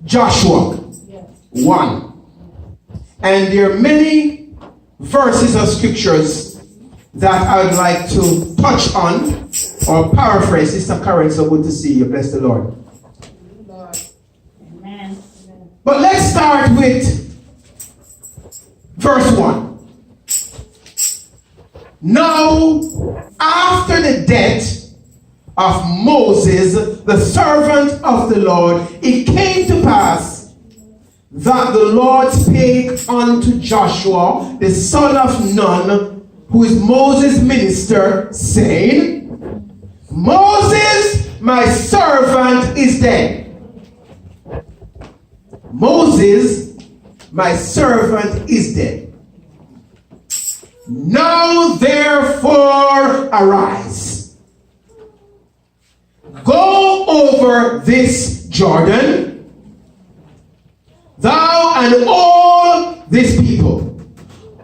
Joshua 1. And there are many verses of scriptures that I would like to touch on or paraphrase. Sister Karen, so good to see you. Bless the Lord. Amen. But let's start with verse 1. Now, after the death of Moses, the servant of the Lord, it came to pass that the Lord spake unto Joshua, the son of Nun, who is Moses' minister, saying, Moses, my servant, is dead. Moses, my servant, is dead. Now therefore arise, go over this Jordan, thou and all this people,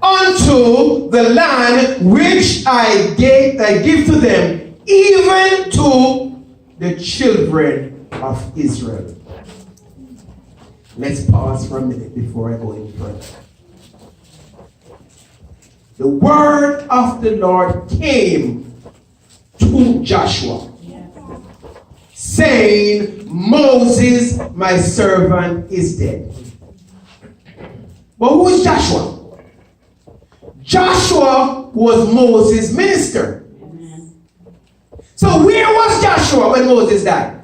unto the land which I give to them, even to the children of Israel. Let's pause for a minute before I go any further. The word of the Lord came to Joshua, saying, Moses, my servant, is dead. But who is Joshua? Joshua was Moses' minister. So where was Joshua when Moses died?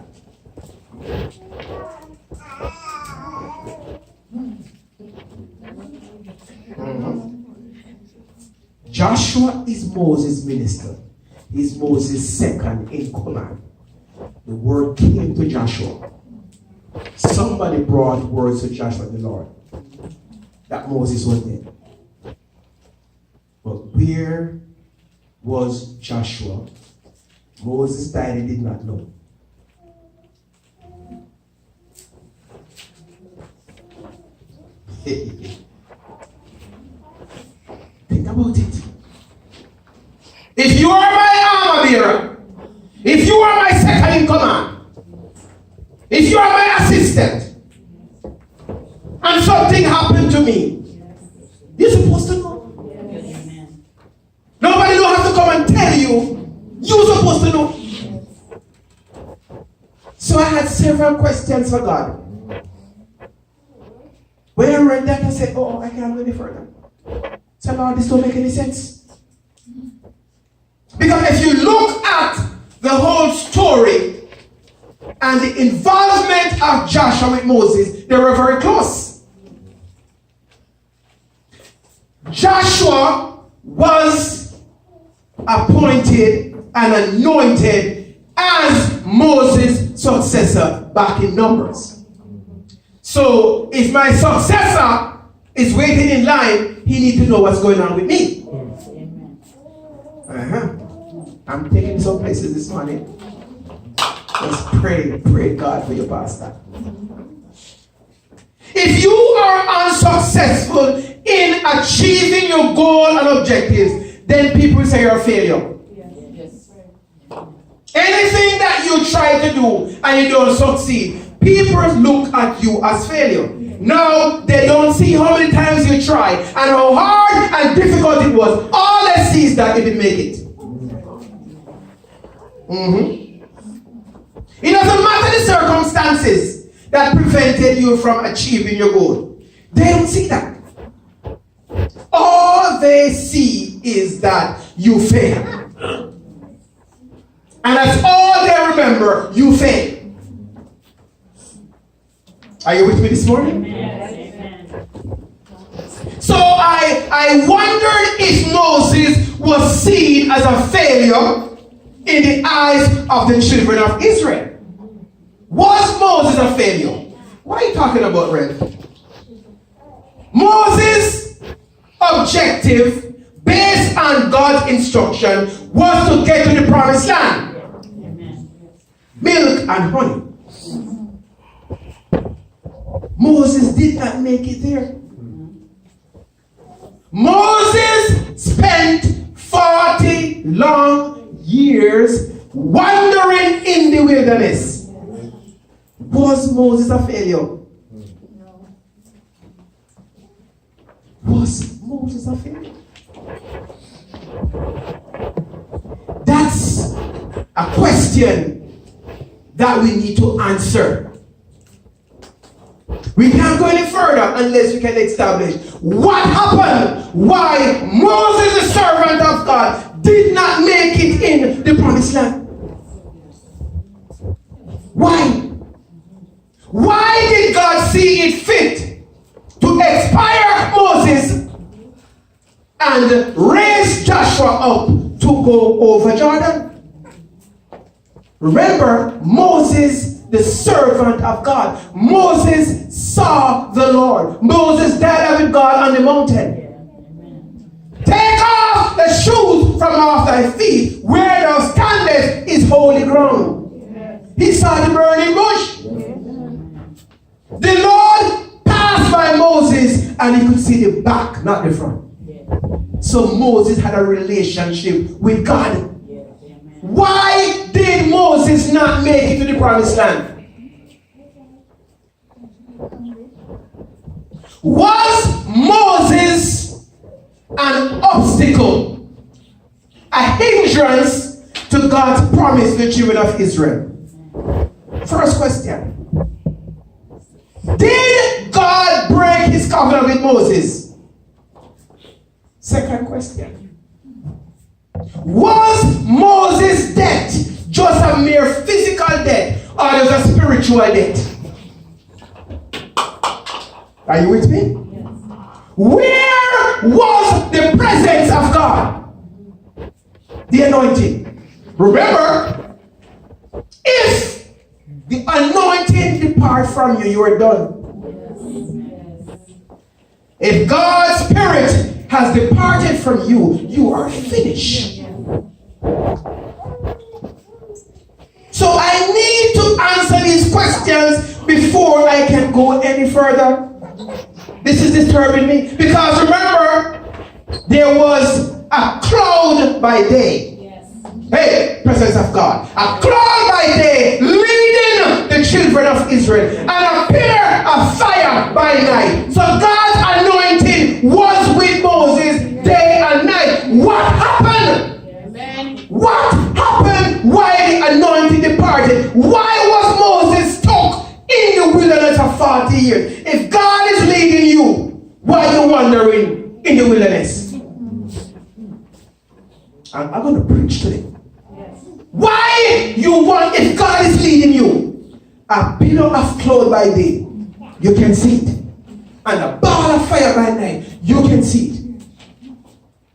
Joshua is Moses' minister. He's Moses' second in command. The word came to Joshua. Somebody brought words to Joshua the Lord that Moses was dead. But where was Joshua? Moses died, he did not know. Think about it. If you are my armor bearer, if you are my second in command, if you are my assistant, and something happened to me, you're supposed to know. Nobody don't have to come and tell you. You're supposed to know. So I had several questions for God. When I read that, I said, oh, I can't go any further. So Lord, this don't make any sense. Because if you look at the whole story and the involvement of Joshua with Moses, they were very close. Joshua was appointed and anointed as Moses' successor back in Numbers. So if my successor is waiting in line, he needs to know what's going on with me. I'm taking some places this morning. Let's pray God for your pastor. If you are unsuccessful in achieving your goal and objectives, then people say you're a failure. Anything that you try to do and you don't succeed, people look at you as failure. Now they don't see how many times you tried and how hard and difficult it was. All they see is that you didn't make it. It doesn't matter the circumstances that prevented you from achieving your goal. They don't see that. All they see is that you failed. And that's all they remember, you failed. Are you with me this morning? So I wondered if Moses was seen as a failure in the eyes of the children of Israel. Was Moses a failure? What are you talking about, Red? Moses' objective, based on God's instruction, was to get to the promised land. Milk and honey. Moses did not make it there. Moses spent 40 long years wandering in the wilderness. Was Moses a failure? Moses a failure? That's a question that we need to answer. We can't go any further unless we can establish what happened, why Moses, the servant of God, did not make it in the promised land. Why? Why did God see it fit to expire Moses and raise Joshua up to go over Jordan? Remember, Moses, the servant of God. Moses saw the Lord. Moses died with God on the mountain. Take off the shoes from off thy feet. Where thou standest is holy ground. He saw the burning bush. The Lord passed by Moses and he could see the back, not the front. So Moses had a relationship with God. Why did Moses not make it to the promised land? Was Moses an obstacle, a hindrance to God's promise to the children of Israel? First question. Did God break his covenant with Moses? Second question. Was Moses' debt just a mere physical debt or was a spiritual debt? Are you with me? Yes. Where was the presence of God? The anointing. Remember, if the anointing depart from you, you are done. Yes. If God's Spirit has departed from you, you are finished. So I need to answer these questions before I can go any further. This is disturbing me because remember, there was a cloud by day. Yes. Hey, presence of God. A cloud by day leading the children of Israel and a pillar of fire by night. So God's anointing was with Moses day and night. What happened? Amen. What happened while the anointing departed? Why was Moses stuck in the wilderness for 40 years? If God is leading you, why are you wandering in the wilderness? I'm going to preach today. Yes. Why you want, if God is leading you, a pillar of cloud by day, you can see it. And a ball of fire by night, you can see it.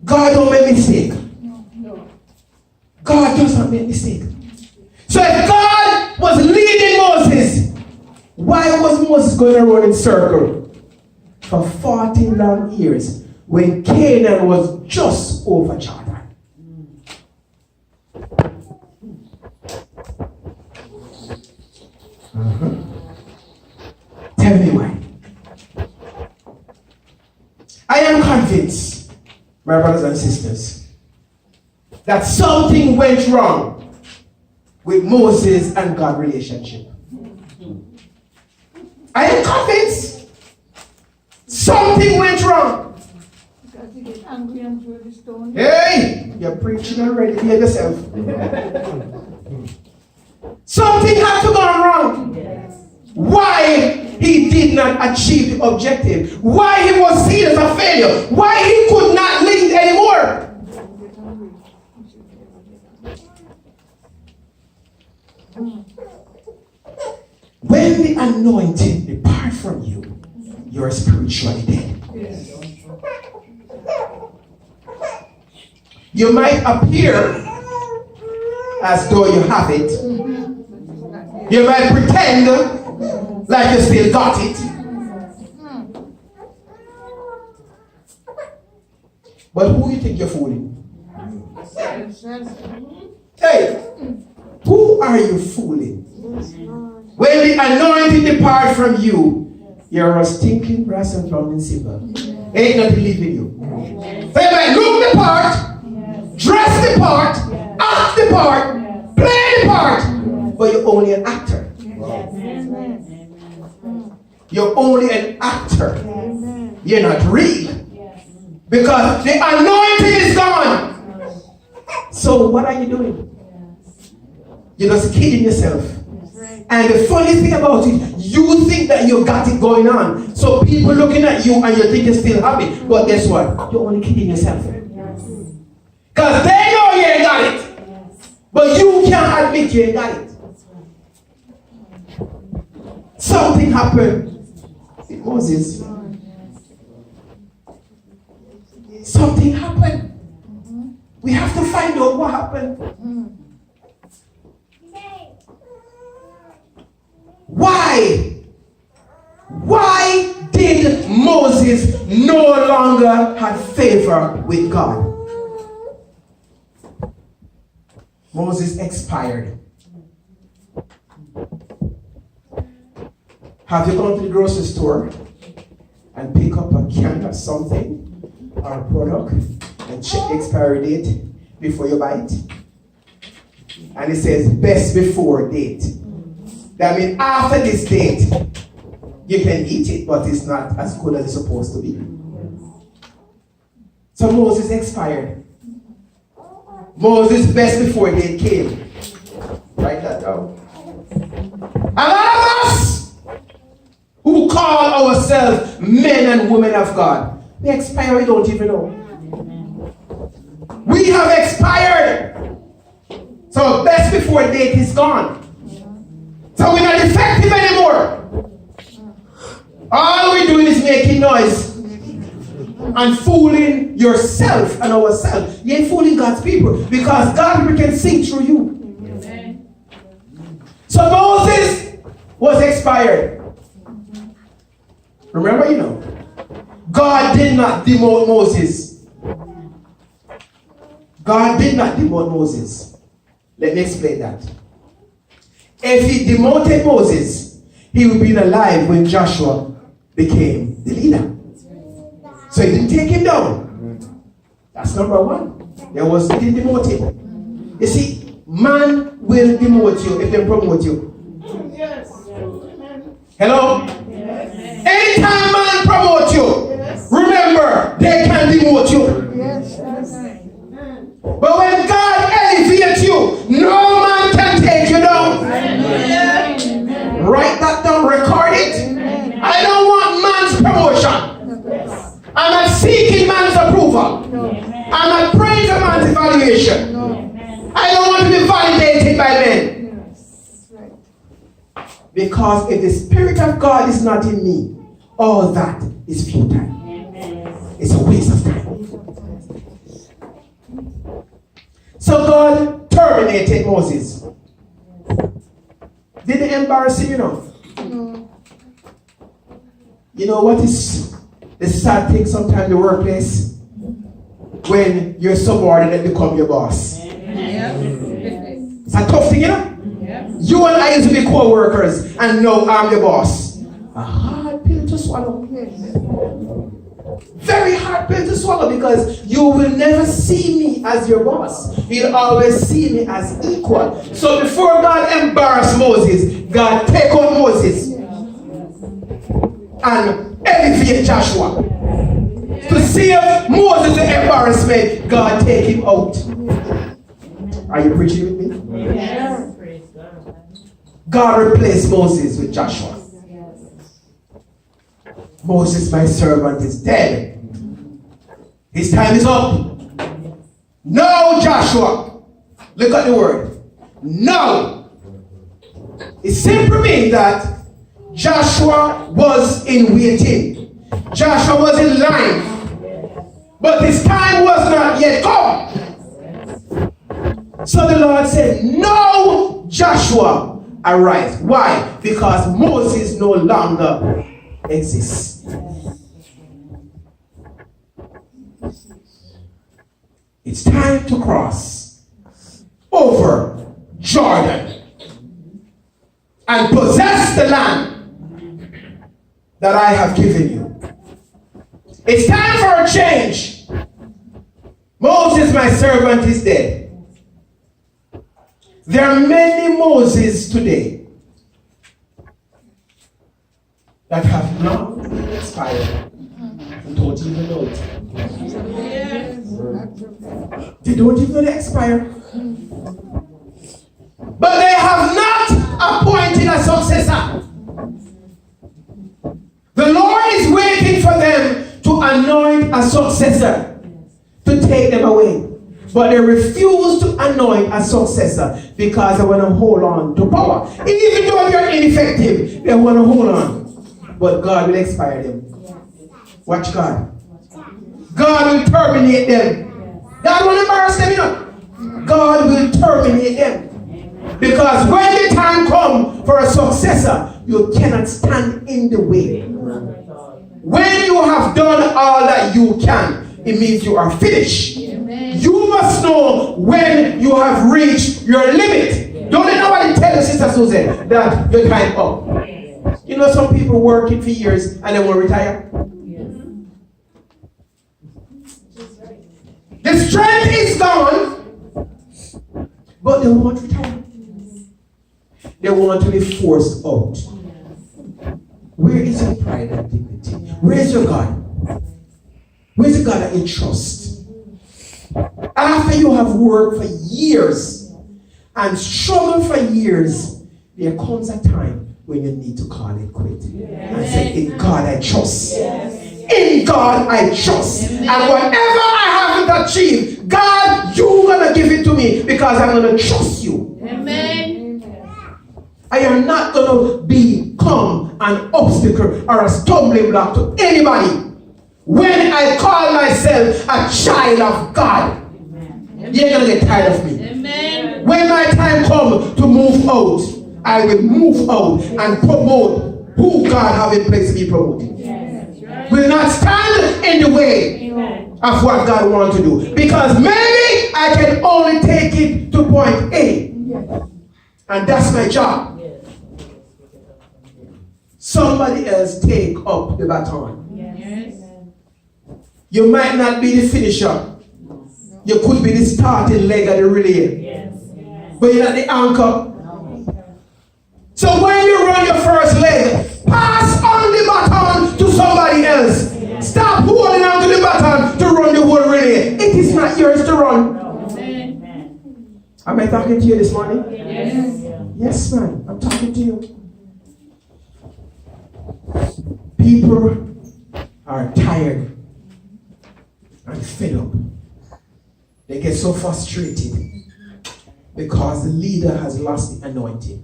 God don't make mistake. God does not make mistake. So if God was leading Moses, why was Moses going around in circle for 40 long years when Canaan was just over Jordan? Tell me why. I am convinced, my brothers and sisters, that something went wrong with Moses and God relationship. I am convinced something went wrong. Because he get angry and threw the stone. Hey, you're preaching already. Hear yourself. Something had to go wrong. Yes. Why he did not achieve the objective? Why he was seen as a failure? Why he could not lead anymore? When the anointing depart from you, you are spiritually dead. Yes. You might appear as though you have it. You might pretend like you still got it. But who you think you're fooling? Hey, who are you fooling? When the anointing depart from you, you're a stinking brass and plumbing silver. Ain't nothing leaving you. So you might look the part, dress the part, act the part, play the part, but you're only an actor. You're only an actor. You're not real. Because the anointing is gone. So what are you doing? You're just kidding yourself. And the funny thing about it, you think that you got it going on. So people looking at you and you think you're still happy. But guess what? You're only kidding yourself. Because they know you ain't got it. But you can't admit you ain't got it. Something happened with Moses. Something happened. We have to find out what happened. Why? Why did Moses no longer have favor with God? Moses expired. Have you gone to the grocery store and pick up a can of something or a product and check the expiry date before you buy it? And it says best before date. That means after this date, you can eat it, but it's not as good as it's supposed to be. So Moses expired. Moses' best before date came. Write that down. A lot of us who call ourselves men and women of God, we expire, we don't even know. We have expired. So best before date is gone. So we're not effective anymore. All we're doing is making noise and fooling yourself and ourselves. You ain't fooling God's people because God can see through you. So Moses was expired. Remember, God did not demote Moses. God did not demote Moses. Let me explain that. If he demoted Moses, he would be alive when Joshua became the leader. So he didn't take him down. That's number one. He didn't demote him. You see, man will demote you if they promote you. Yes. Hello? Yes. Anytime man promote you, remember, they can demote you. Yes. But when God elevates you, no man can take you down. Amen. Write that down, record it. I don't want man's promotion. I'm not seeking man's approval. I'm not praying for man's evaluation. I don't want to be validated by men. Because if the Spirit of God is not in me, all that is futile. It's a waste of time. So God terminated Moses. Did it embarrass you, No. You know what is the sad thing sometimes in the workplace? When your subordinate become your boss. It's a tough thing, You and I used to be co-workers, and now I'm your boss. A hard pill to swallow. Very hard pill to swallow because you will never see me as your boss. You'll always see me as equal. So before God embarrassed Moses, God take out Moses and elevate Joshua. To save Moses' embarrassment, God take him out. Are you preaching with me? Yes. God replaced Moses with Joshua. Moses, my servant, is dead. His time is up. No, Joshua. Look at the word. No. It simply means that Joshua was in waiting. Joshua was in line. But his time was not yet come. So the Lord said, no, Joshua, arise. Why? Because Moses no longer exists. It's time to cross over Jordan and possess the land that I have given you. It's time for a change. Moses, my servant, is dead. There are many Moses today that have now expired and don't even know it. They don't even expire. But they have not appointed a successor. The Lord is waiting for them to anoint a successor to take them away. But they refuse to anoint a successor because they want to hold on to power. Even though you're ineffective, they want to hold on. But God will expire them. Watch God. God will terminate them. God will embarrass them, you know. God will terminate them. Because when the time comes for a successor, you cannot stand in the way. When you have done all that you can, it means you are finished. You must know when you have reached your limit. Don't let nobody tell you, Sister Susan, that your time up. You know, some people working for years and they will retire. The strength is gone, but they won't retire. They want to be forced out. Where is your pride and dignity? Where is your God? Where is the God that you trust? After you have worked for years and struggled for years, there comes a time when you need to call it quit and say, in God I trust. In God I trust. And whatever I haven't achieved, God, you're going to give it to me because I'm going to trust you. Amen. I am not going to become an obstacle or a stumbling block to anybody. When I call myself a child of God, you're going to get tired of me. Amen. When my time comes to move out, I will move out and promote who God have in place to be promoted. Will not stand in the way of what God wants to do. Because maybe I can only take it to point A. And that's my job. Somebody else take up the baton. You might not be the finisher. You could be the starting leg of the relay. But you're not the anchor. So when you run your first leg, pass on the baton to somebody else. Stop holding on to the baton to run the whole relay. It is not yours to run. Am I talking to you this morning? Yes, man. I'm talking to you. People are tired and fed up. They get so frustrated because the leader has lost the anointing.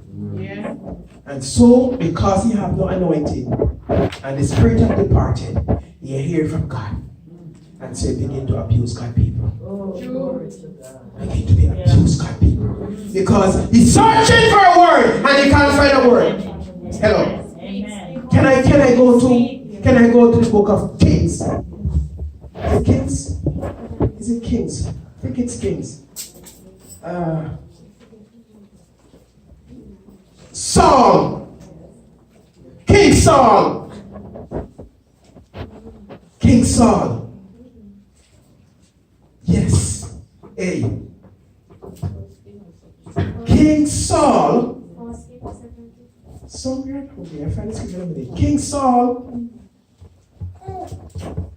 And so, because he have no anointing and the spirit have departed, you hear from God. And so you begin to abuse God's people. Begin to be abuse God's people. Because he's searching for a word and he can't find a word. Hello. Can I go to the book of Kings? Is it Kings? Is it Kings? I think it's Kings. Saul. King Saul. King Saul. Yes. Hey. King Saul. Somewhere over here, I find this in a minute. King Saul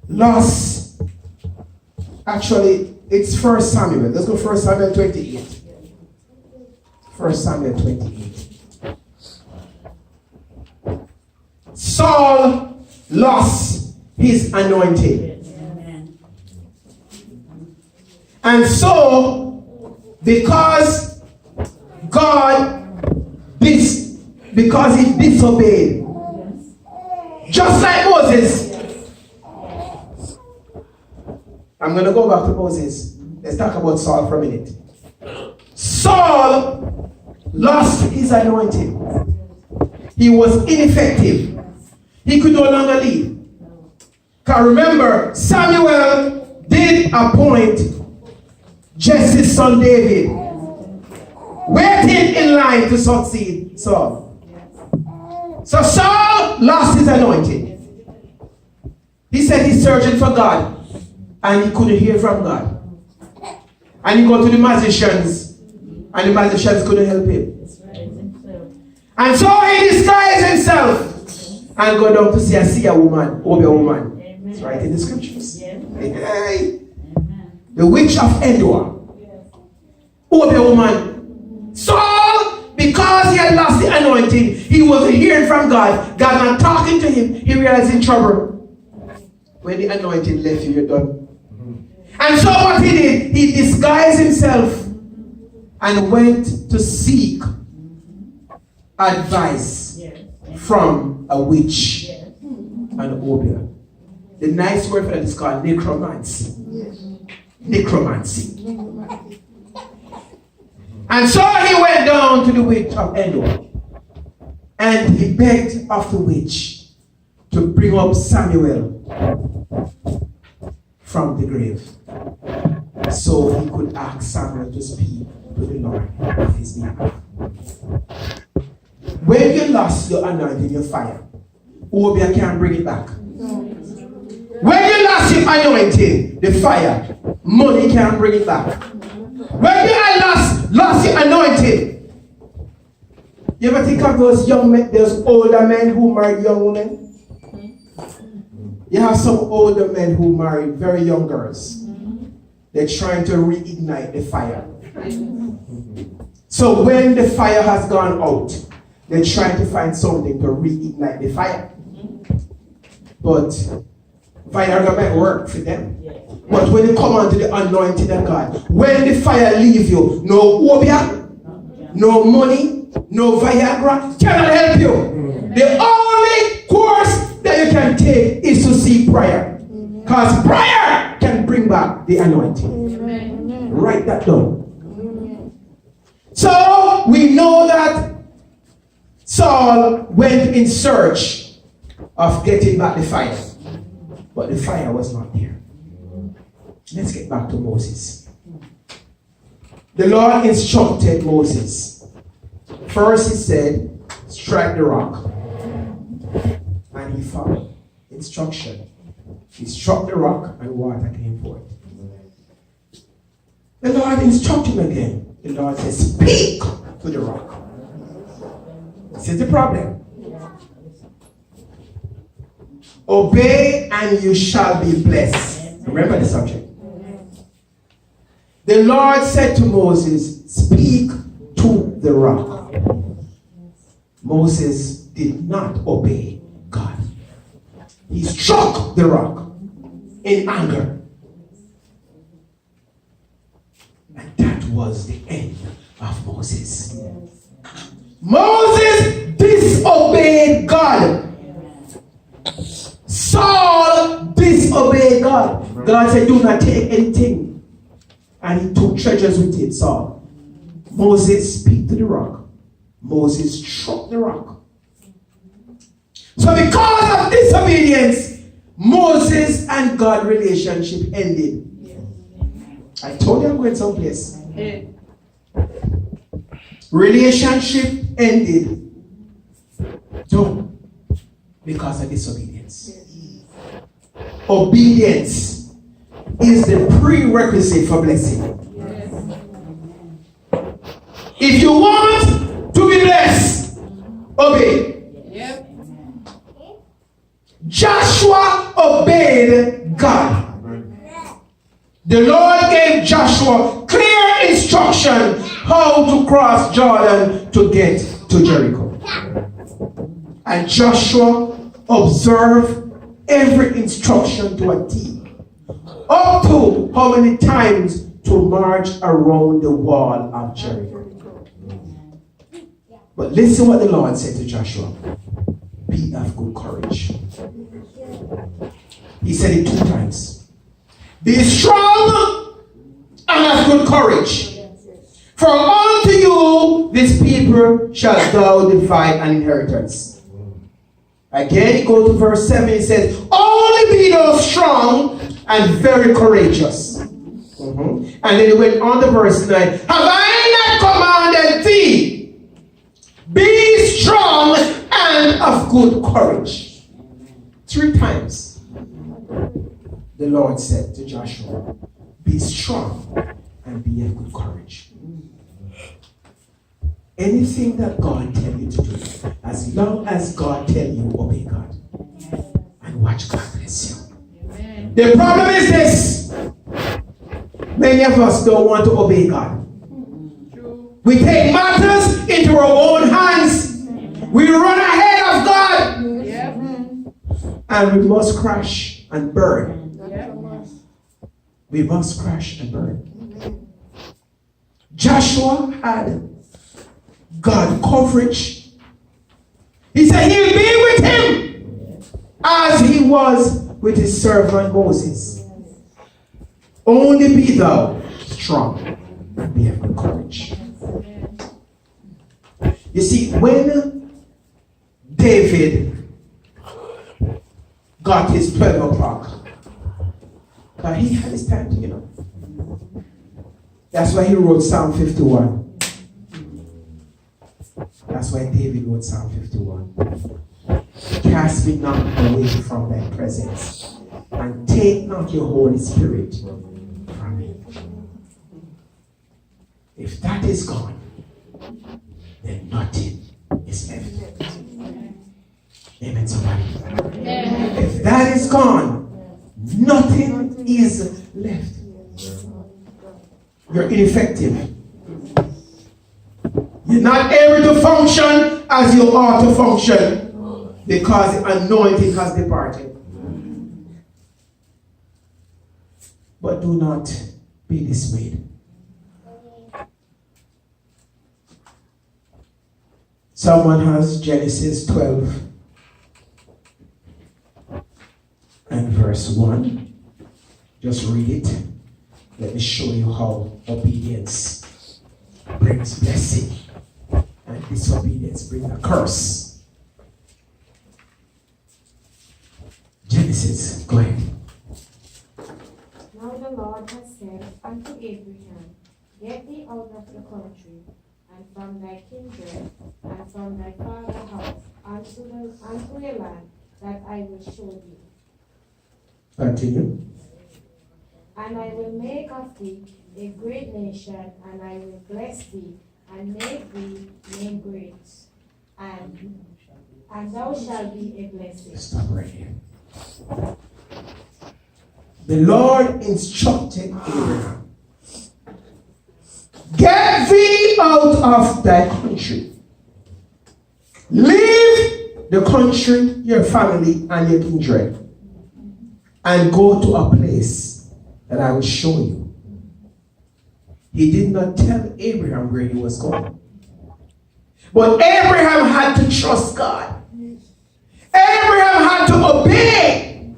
lost. Actually, it's 1 Samuel. Let's go 1 Samuel 28. 1 Samuel 28. Saul lost his anointing. And so, because he disobeyed, just like Moses. I'm going to go back to Moses. Let's talk about Saul for a minute. Saul lost his anointing. He was ineffective. He could no longer lead. Because remember, Samuel did appoint Jesse's son David, waiting in line to succeed Saul. So Saul lost his anointing. He said he's searching for God, and he couldn't hear from God. And he got to the magicians, and the magicians couldn't help him. And so he disguised himself and go down to see a woman, Obi woman. It's right in the scriptures. Yes. Hey. The witch of Endor. Obey woman. Saul, because he had lost the anointing, he wasn't hearing from God. God not talking to him. He realized in trouble. When the anointing left you, you're done. And so what he did, he disguised himself and went to seek advice from a witch and Obia. The nice word for that is called necromancy. Necromancy. And so he went down to the witch of Endor and he begged of the witch to bring up Samuel from the grave so he could ask Samuel to speak to the Lord of his behalf. When you lost your anointing, your fire, Obia can't bring it back. When you lost your anointing, the fire, money can't bring it back. When you lost your anointing, you ever think of those young men, those older men who married young women? You have some older men who married very young girls. They're trying to reignite the fire. So when the fire has gone out, they're trying to find something to reignite the fire. But Viagra might work for them. But when you come onto the anointing of God, when the fire leaves you, no Obia, no money, no Viagra cannot help you. The only course that you can take is to seek prayer. Because prayer can bring back the anointing. Write that down. So we know that Saul went in search of getting back the fire. But the fire was not there. Let's get back to Moses. The Lord instructed Moses. First he said, strike the rock. And he followed instruction. He struck the rock and water came forth. The Lord instructed him again. The Lord said, speak to the rock. This is the problem. Obey and you shall be blessed. Remember the subject. The Lord said to Moses, speak to the rock. Moses did not obey God. He struck the rock in anger. And that was the end of Moses. Moses disobeyed God. Saul disobeyed God. God said, do not take anything. And he took treasures with him, Saul. Moses speak to the rock. Moses struck the rock. So because of disobedience, Moses and God relationship ended. I told you I'm going someplace. Relationship ended. Don't. Because of disobedience. Obedience is the prerequisite for blessing. If you want to be blessed, obey. Joshua obeyed God. The Lord gave Joshua clear instruction how to cross Jordan to get to Jericho. And Joshua observed every instruction to a T. Up to how many times to march around the wall of Jericho. But listen what the Lord said to Joshua. Be of good courage. He said it 2 times. Be strong and of good courage. For unto you this people shall thou divide an inheritance. Again, he goes to verse 7. He says, only be thou strong and very courageous. And then he went on to verse 9. Have I not commanded thee? Be strong and of good courage. 3 times the Lord said to Joshua, be strong and be of good courage. Anything that God tells you to do, as long as God tells you, obey God. And watch God bless you. The problem is this. Many of us don't want to obey God. We take matters into our own hands. We run ahead of God. And we must crash and burn. We must crash and burn. Joshua had God coverage. He said he'll be with him as he was with his servant Moses. Only be thou strong and be of good courage. You see, when David got his 12 o'clock, he had his time to get up. That's why he wrote Psalm 51. That's why David wrote Psalm 51. Cast me not away from thy presence, and take not your Holy Spirit from me. If that is gone, then nothing is left. Amen, somebody. If that is gone, nothing is left. You're ineffective. You're not able to function as you ought to function because the anointing has departed. But do not be dismayed. Someone has Genesis 12 and verse 1. Just read it. Let me show you how obedience brings blessing and disobedience brings a curse. Genesis, go ahead. Now the Lord has said unto Abraham, Get thee out of the country, and from thy kindred, and from thy father's house, unto a land that I will show thee. Continue. And I will make of thee a great nation, and I will bless thee, and make thee name great, and thou shalt be a blessing. Stop right here. The Lord instructed Abraham, get thee out of thy country. Leave the country, your family, and your kindred, and go to a place that I will show you. He did not tell Abraham where he was going. But Abraham had to trust God. Abraham had to obey.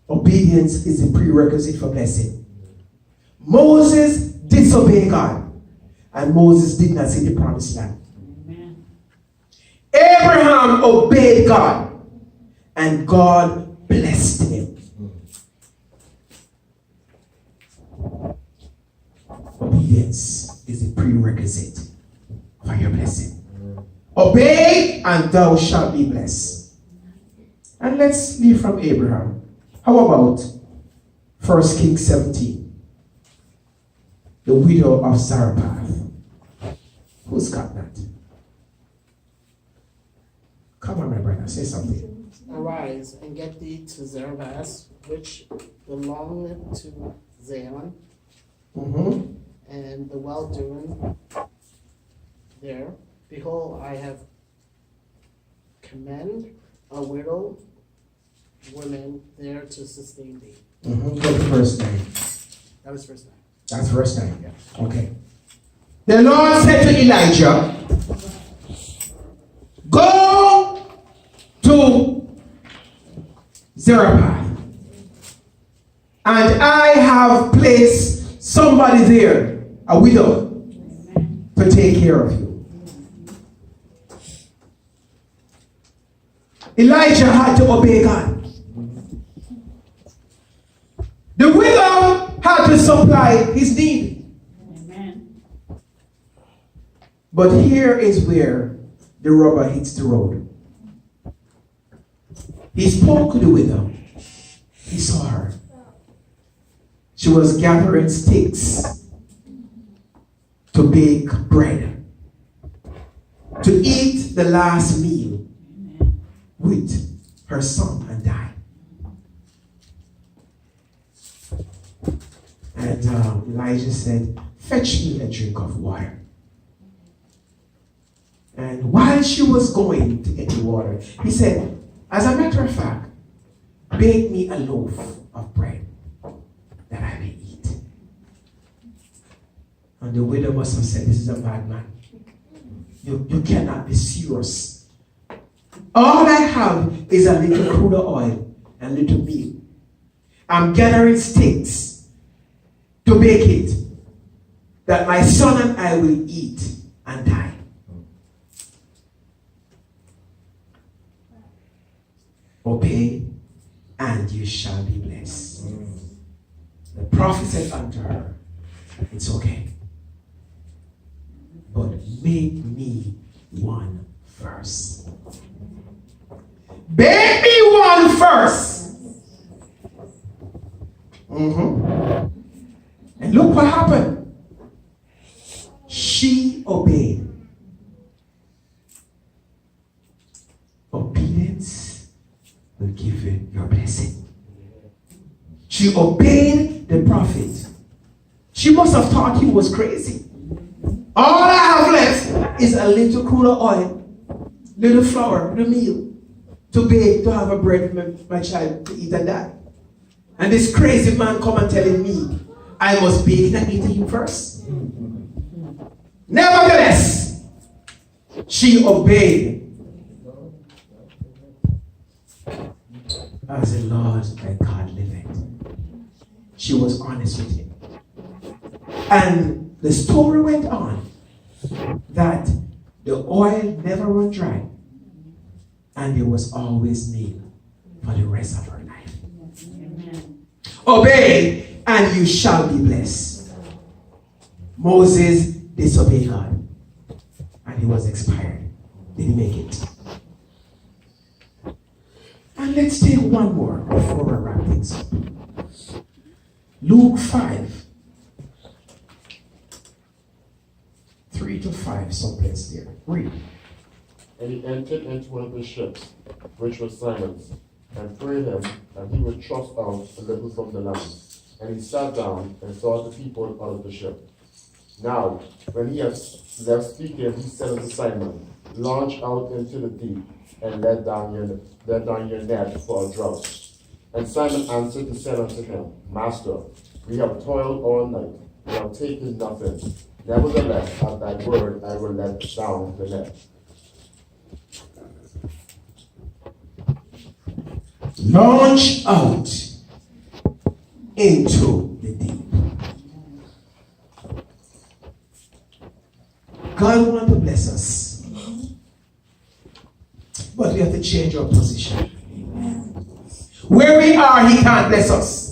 Obedience is a prerequisite for blessing. Moses disobeyed God, and Moses did not see the promised land. Amen. Abraham obeyed God, and God blessed him. Obedience is a prerequisite for your blessing. Obey, and thou shalt be blessed. And let's leave from Abraham. How about 1 Kings 17? The widow of Zarephath. Who's got that? Come on, my brother, say something. Arise and get thee to Zarephath, which belongeth to Zion, and the well-doing there. Behold, I have commended a widow woman there to sustain thee. Go to verse 9. That was verse 9. That's verse 9. Yeah. Okay. The Lord said to Elijah, go to Zarephath, and I have placed somebody there, a widow, to take care of you. Elijah had to obey God. The widow had to supply his need. Amen. But here is where the rubber hits the road. He spoke to the widow. He saw her. She was gathering sticks to bake bread, to eat the last meal with her son and die. And Elijah said, fetch me a drink of water. And while she was going to get the water, he said, as a matter of fact, bake me a loaf of bread that I may eat. And the widow must have said, this is a bad man. You cannot be serious. All I have is a little crude oil and little meal. I'm gathering sticks to bake it, that my son and I will eat and die. Obey, and you shall be blessed. The prophet said unto her, it's okay, but make me one first. Bake me one first. And look what happened. She obeyed. Obedience will give you your blessing. She obeyed the prophet. She must have thought he was crazy. All I have left is a little crude oil, little flour, little meal to bake, to have a bread for my child to eat and die. And this crazy man come and telling me I must bake and eat him first. Nevertheless, she obeyed. As the Lord thy God liveth. She was honest with him. And the story went on that the oil never run dry, and there was always meal for the rest of her life. Amen. Obey, and you shall be blessed. Moses disobeyed God, and he was expired. Didn't make it. And let's take one more before we wrap things up. Luke 5, 3-5, someplace there. Read. And he entered into one of the ships, which was Simon's, and prayed him that he would thrust out a little from the land. And he sat down and saw the people out of the ship. Now, when he had left speaking, he said unto Simon, launch out into the deep, and let down your net for a draught. And Simon answered and said unto him, Master, we have toiled all night, we have taken nothing. Nevertheless, at thy word I will let down the net. Launch out into the deep. God wants to bless us, but we have to change our position. Where we are, he can't bless us.